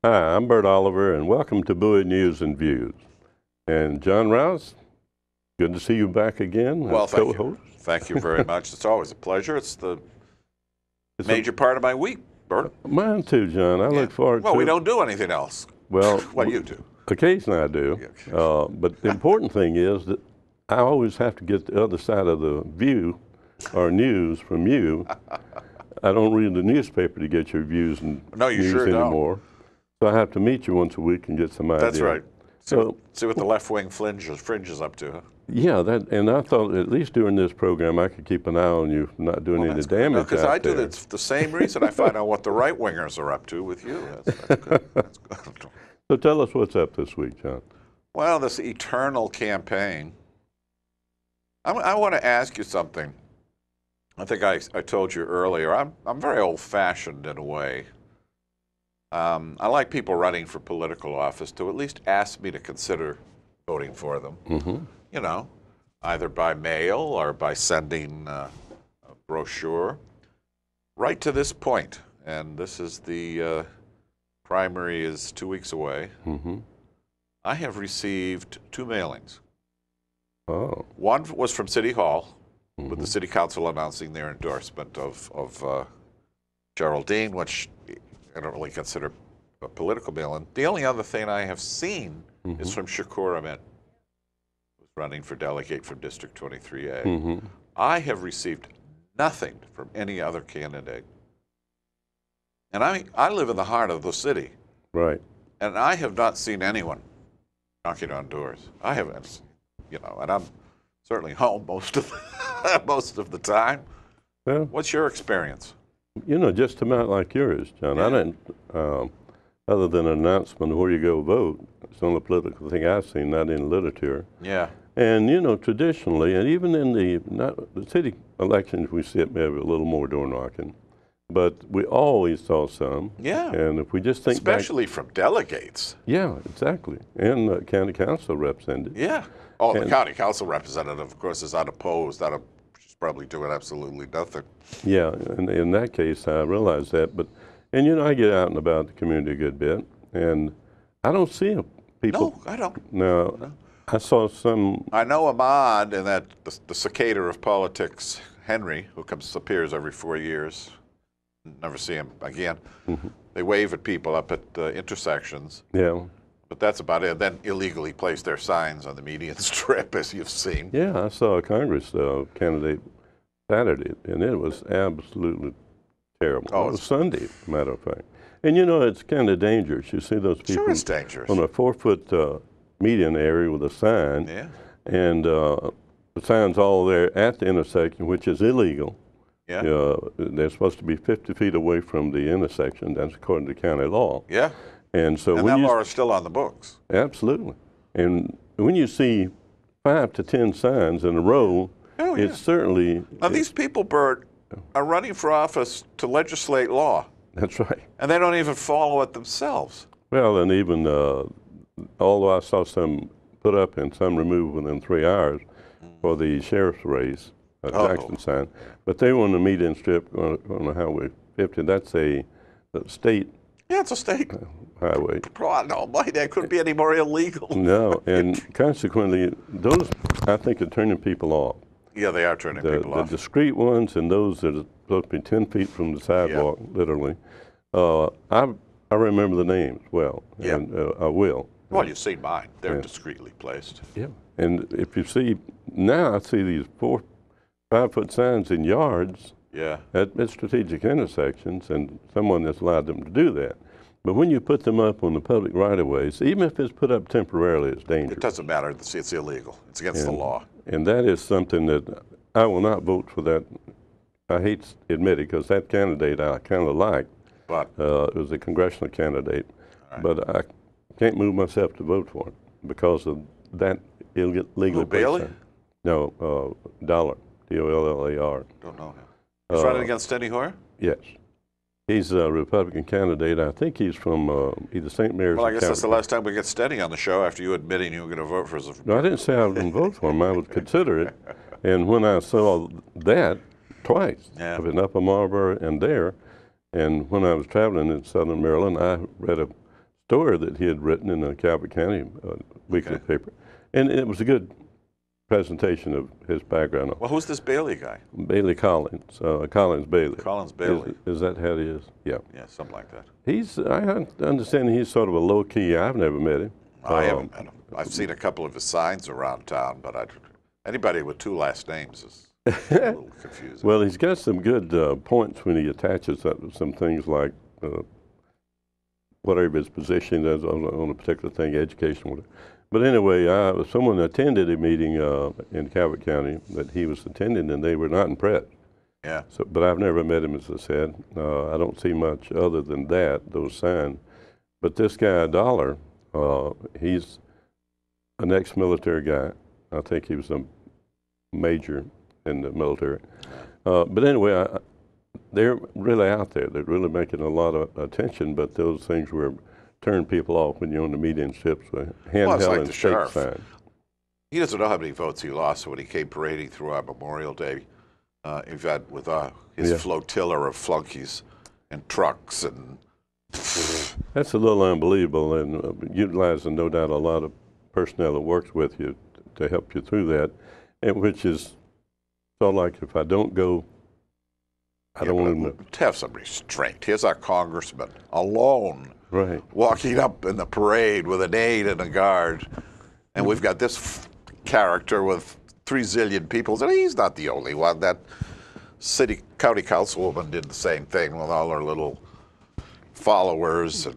Hi, I'm Bert Oliver, and welcome to Bowie News and Views. And John Rouse, good to see you back again. Well, thank you. Thank you very much. It's always a pleasure. It's the major part of my week, Bert. Mine too, John. I look forward to it. Well, we don't do anything else. Well, what you do? Occasionally I do. But the important thing is that I always have to get the other side of the view or news from you. I don't read the newspaper to get your views and news sure anymore. Don't. So I have to meet you once a week and get some ideas. That's right. So see what the left-wing fringe is up to, huh? Yeah, and I thought at least during this program I could keep an eye on you, not doing any damage. Because I do the same reason I find out what the right-wingers are up to with you. That's good. That's good. So tell us what's up this week, John. Well, this eternal campaign. I want to ask you something. I think I told you earlier. I'm very old-fashioned in a way. I like people running for political office to at least ask me to consider voting for them. Mm-hmm. You know, either by mail or by sending a brochure. Right to this point, and this is the primary is 2 weeks away. Mm-hmm. I have received 2 mailings. Oh. One was from City Hall, mm-hmm. with the City Council announcing their endorsement of Geraldine, which I don't really consider a political mail-in. The only other thing I have seen mm-hmm. is from Shakur Ahmed, who's running for delegate from District 23A. Mm-hmm. I have received nothing from any other candidate. And I live in the heart of the city. Right. And I have not seen anyone knocking on doors. I haven't, and I'm certainly home most of the time. Well, what's your experience? Just about like yours, John. Yeah. I didn't, other than an announcement of where you go vote, it's the only political thing I've seen, not in literature. Yeah. And, traditionally, and even in the city elections, we see it maybe a little more door knocking. But we always saw some. Yeah. And if we just think especially from delegates. Yeah, exactly. And county council representative. Yeah. Oh, the county council representative, of course, is unopposed. She's probably doing absolutely nothing. Yeah, and in that case, I realize that. But, I get out and about the community a good bit, and I don't see people. No, I don't. No. I saw some. I know Ahmad and that the cicada of politics, Henry, who appears every 4 years. Never see him again. Mm-hmm. They wave at people up at intersections. Yeah. But that's about it. Then illegally place their signs on the median strip, as you've seen. Yeah, I saw a Congress candidate Saturday, and it was absolutely terrible. Oh, it was Sunday, matter of fact. And it's kind of dangerous. You see those people sure it's dangerous. on a 4-foot median area with a sign, yeah. And the sign's all there at the intersection, which is illegal. Yeah. They're supposed to be 50 feet away from the intersection. That's according to county law. Yeah. And so that law is still on the books. Absolutely. And when you see 5 to 10 signs in a row, it's certainly. Now these people, Bert, are running for office to legislate law. That's right. And they don't even follow it themselves. Well, and even although I saw some put up and some removed within 3 hours for the sheriff's race. Jackson sign, but they were on the median strip on the Highway 50. That's a state. Yeah, it's a state highway. No, that couldn't be any more illegal. No, and consequently, those I think are turning people off. Yeah, they are turning people off. The discreet ones and those that are supposed to be 10 feet from the sidewalk, literally. I remember the names well, and I will. Well, you've seen mine. They're discreetly placed. Yeah, and if you see now, I see these 4-5-foot signs in yards at strategic intersections, and someone has allowed them to do that. But when you put them up on the public right-of-ways, even if it's put up temporarily, it's dangerous. It doesn't matter. It's illegal. It's against the law. And that is something that I will not vote for that. I hate to admit it because that candidate I kind of liked. But it was a congressional candidate. Right. But I can't move myself to vote for it because of that illegal. Bailey? No, Dollar. D-O-L-L-A-R. Don't know him. He's running against Steny Hoyer? Yes. He's a Republican candidate. I think he's from either St. Mary's or Well, I guess that's the last time we get Steny on the show after you admitting you were going to vote for us. No, I didn't say I wouldn't vote for him. I would consider it. And when I saw that twice, I've been up in Marlboro and there, and when I was traveling in southern Maryland, I read a story that he had written in a Calvert County weekly paper, and it was a good presentation of his background. Well, who's this Bailey guy? Bailey Collins, Collins Bailey. Collins Bailey. Is that how he is? Yeah. Yeah, something like that. I understand he's sort of a low key. I've never met him. I haven't met him. I've seen a couple of his signs around town, but anybody with two last names is a little confusing. Well, he's got some good points when he attaches some things like whatever his position is on a particular thing, education, whatever. But anyway, someone attended a meeting in Calvert County that he was attending, and they were not impressed. Yeah. So, but I've never met him, as I said. I don't see much other than that, those signs. But this guy, Dollar, he's an ex-military guy. I think he was a major in the military. But anyway, they're really out there. They're really making a lot of attention, but those things turn people off when you're on the median ships with handheld and stake signs. He doesn't know how many votes he lost when he came parading through our Memorial Day event with his flotilla of flunkies and trucks and. That's a little unbelievable, and utilizing, no doubt, a lot of personnel that works with you to help you through that, and which is sort of like, if I don't go, I don't want to have some restraint. Here's our congressman alone, walking up in the parade with an aide and a guard, and we've got this character with 3 zillion people, and he's not the only one. That county councilwoman did the same thing with all her little followers. And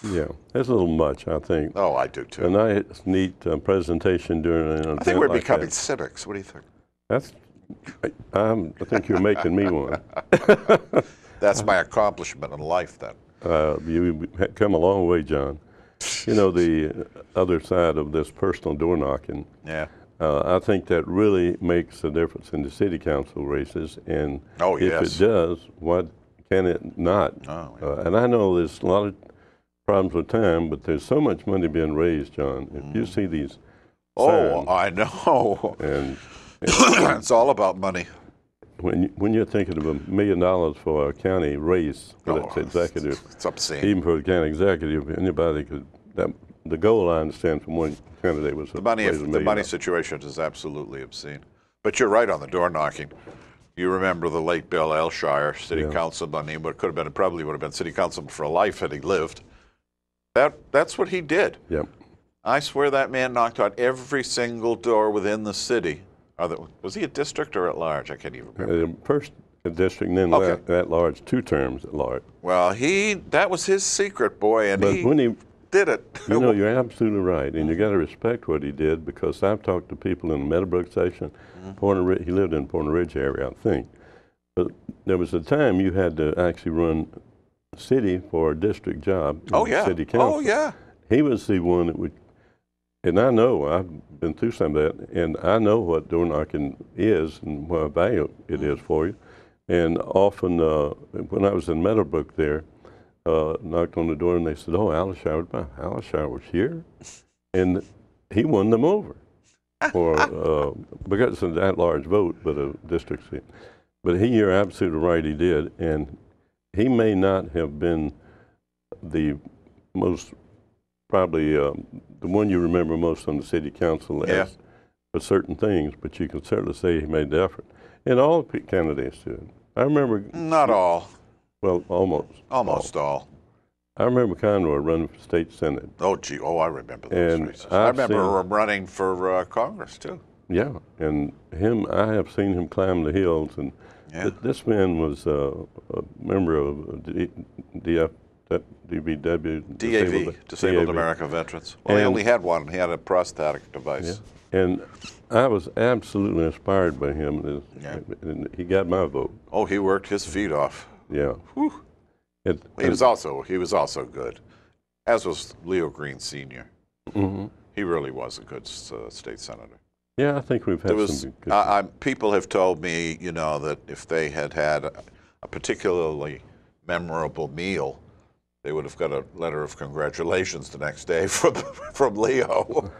yeah, that's a little much, I think. Oh, I do too. A nice, neat presentation during an event. I think we're like becoming that. civics. What do you think? I think you're making me one. That's my accomplishment in life, then. You've come a long way, John. You know, the other side of this personal door knocking. Yeah. I think that really makes a difference in the city council races, and if it does, what can it not? Oh, yeah. And I know there's a lot of problems with time, but there's so much money being raised, John. If you see these signs, I know. And it's all about money. When you're thinking of $1 million for a county race, whether it's executive, it's obscene. Even for the county executive, anybody could. The goal, I understand, from one candidate was the money situation is absolutely obscene. But you're right on the door knocking. You remember the late Bill Elshire, city councilman. He probably would have been city councilman for life had he lived. That's what he did. Yep. I swear that man knocked on every single door within the city. Was he a district or at large? I can't even remember. First a district, and then at large, 2 terms at large. Well, that was his secret, boy, and when he did it. You know, you're absolutely right, and you got to respect what he did, because I've talked to people in the Meadowbrook section. He lived in Point Ridge area, I think. But there was a time you had to actually run city for a district job. City council. Oh, yeah. He was the one that would. And I know, I've been through some of that, and I know what door knocking is and what value it is for you. And often, when I was in Meadowbrook there, knocked on the door and they said, "Oh, Alishire was here," and he won them over because it's an at-large vote, but a district seat. But you're absolutely right, he did, and he may not have been the most, probably the one you remember most on the city council as for certain things, but you can certainly say he made the effort. And all candidates did. I remember. Not all. Well, almost. Almost all. I remember Conroy running for state senate. Oh, gee. Oh, I remember those races. I remember him running for Congress, too. Yeah, and I have seen him climb the hills, and this man was a member of DAV, Disabled American Veterans. Well, he only had one. He had a prosthetic device. Yeah. And I was absolutely inspired by him, and he got my vote. Oh, he worked his feet off. Yeah. Whew. He was also good, as was Leo Green Sr. He really was a good state senator. Yeah, I think we've had some good people have told me, that if they had a particularly memorable meal, they would have got a letter of congratulations the next day from Leo.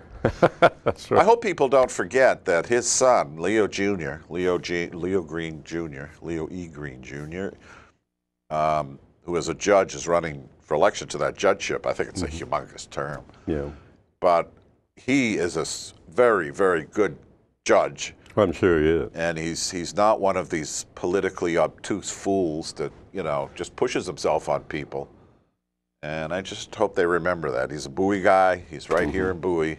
That's right. I hope people don't forget that his son, Leo Jr., Leo E. Green Jr., who is a judge, is running for election to that judgeship. I think it's a humongous term. Yeah. But he is a very, very good judge. I'm sure he is. And he's not one of these politically obtuse fools that, you know, just pushes himself on people. And I just hope they remember that. He's a Bowie guy. He's right here in Bowie.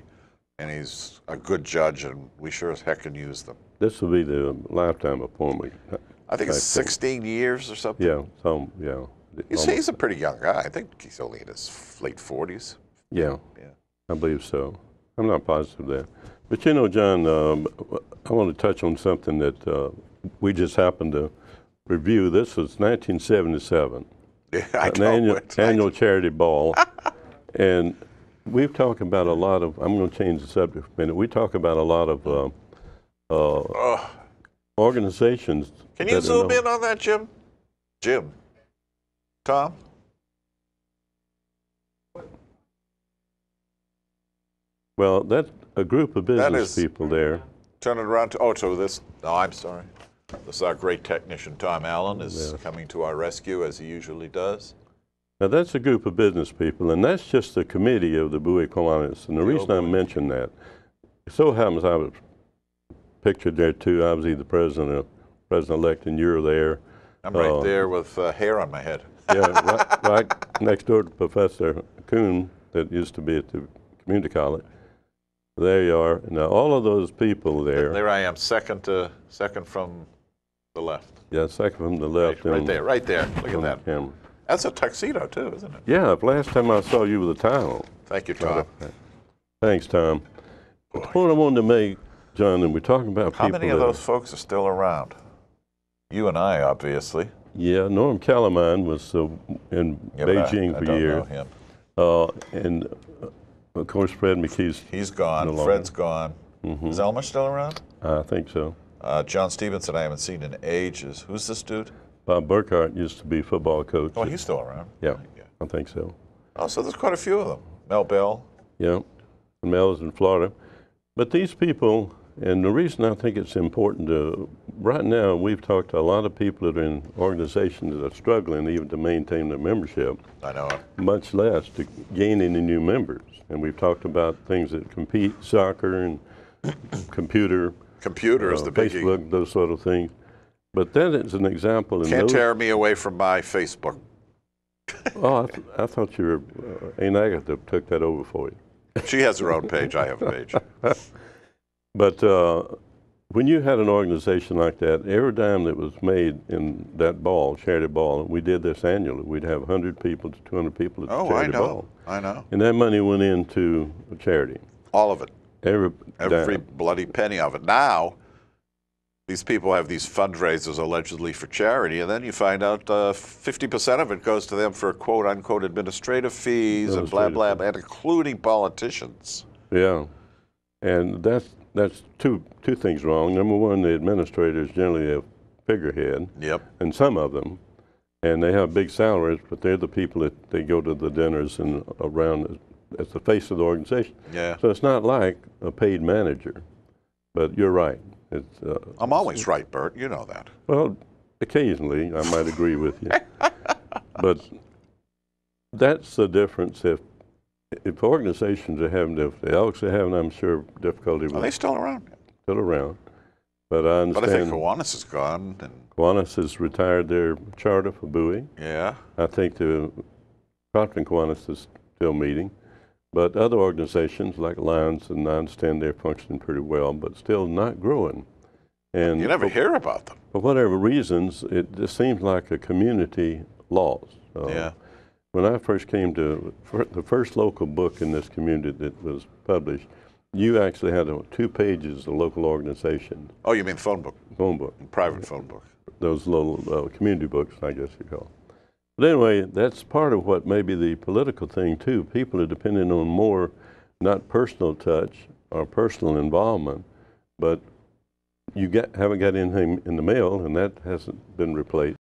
And he's a good judge, and we sure as heck can use them. This will be the lifetime appointment. I think it's 16 years or something. Yeah, yeah. He's a pretty young guy. I think he's only in his late 40s. Yeah, I believe so. I'm not positive there. But you know, John, I want to touch on something that we just happened to review. This was 1977. Yeah, I an annual charity ball. And we've talked about a lot of, I'm going to change the subject for a minute. We talk about a lot of organizations. Can you zoom in on that, Jim? Jim? Tom? Well, that's a group of business people there. Turn it around to this. No, I'm sorry. This is our great technician, Tom Allen, is coming to our rescue, as he usually does. Now, that's a group of business people, and that's just the committee of the Bowie Kiwanis. And the reason I mentioned that, it so happens I was pictured there, too. I was either president-elect, and you're there. I'm right there with hair on my head. Yeah, right next door to Professor Kuhn that used to be at the community college. There you are. Now, all of those people there. There I am, second from the left. Yeah, second from the left. Right there. Look at that. Camera. That's a tuxedo, too, isn't it? Yeah, last time I saw you with a tie on. Thank you, Tom. Thanks, Tom. The point I wanted to make, John, and we're talking about people. How many of those folks are still around? You and I, obviously. Yeah, Norm Calamine was in Beijing for years. I don't know him. And, of course, Fred McKee's. He's gone. Fred's gone. Is Elmer still around? I think so. John Stevenson I haven't seen in ages. Who's this dude? Bob Burkhart used to be football coach. Oh, he's still around. Yeah, I think so. Oh, so there's quite a few of them. Mel Bell. Yeah, Mel's in Florida. But these people, and the reason I think it's important to, right now we've talked to a lot of people that are in organizations that are struggling even to maintain their membership. I know. Much less to gain any new members. And we've talked about things that compete, soccer and computer. Computer is the biggie. Facebook, those sort of things. But that is an example. Can't tear me away from my Facebook. Oh, I thought you were, Aunt Agatha took that over for you. She has her own page. I have a page. But when you had an organization like that, every dime that was made in that ball, charity ball, and we did this annually, we'd have 100 people to 200 people at the charity ball. I know. And that money went into a charity. All of it. Every bloody penny of it. Now, these people have these fundraisers allegedly for charity, and then you find out 50% of it goes to them for quote-unquote administrative fees and blah, blah, blah, including politicians. Yeah, and that's two things wrong. Number one, the administrators generally have figurehead. Yep. And some of them, and they have big salaries, but they're the people that they go to the dinners and around as the face of the organization. Yeah. So it's not like a paid manager, but you're right. It's, I'm always right, Bert. You know that. Well, occasionally I might agree with you, but that's the difference. If organizations are having, if the Elks are having, I'm sure, difficulty with. Are they still around? Still around, but I understand. But I think Kiwanis is gone. And Kiwanis has retired their charter for Bowie. Yeah. I think the Procter & Kiwanis is still meeting. But other organizations like Lions, and I understand they're functioning pretty well, but still not growing. And you never hear about them. For whatever reasons, it just seems like a community loss. Yeah. When I first came to the first local book in this community that was published, you actually had 2 pages of local organization. Oh, you mean phone book? Phone book. Private phone book. Those little community books, I guess you call them. But anyway, that's part of what may be the political thing, too. People are depending on more, not personal touch or personal involvement, but you haven't got anything in the mail, and that hasn't been replaced.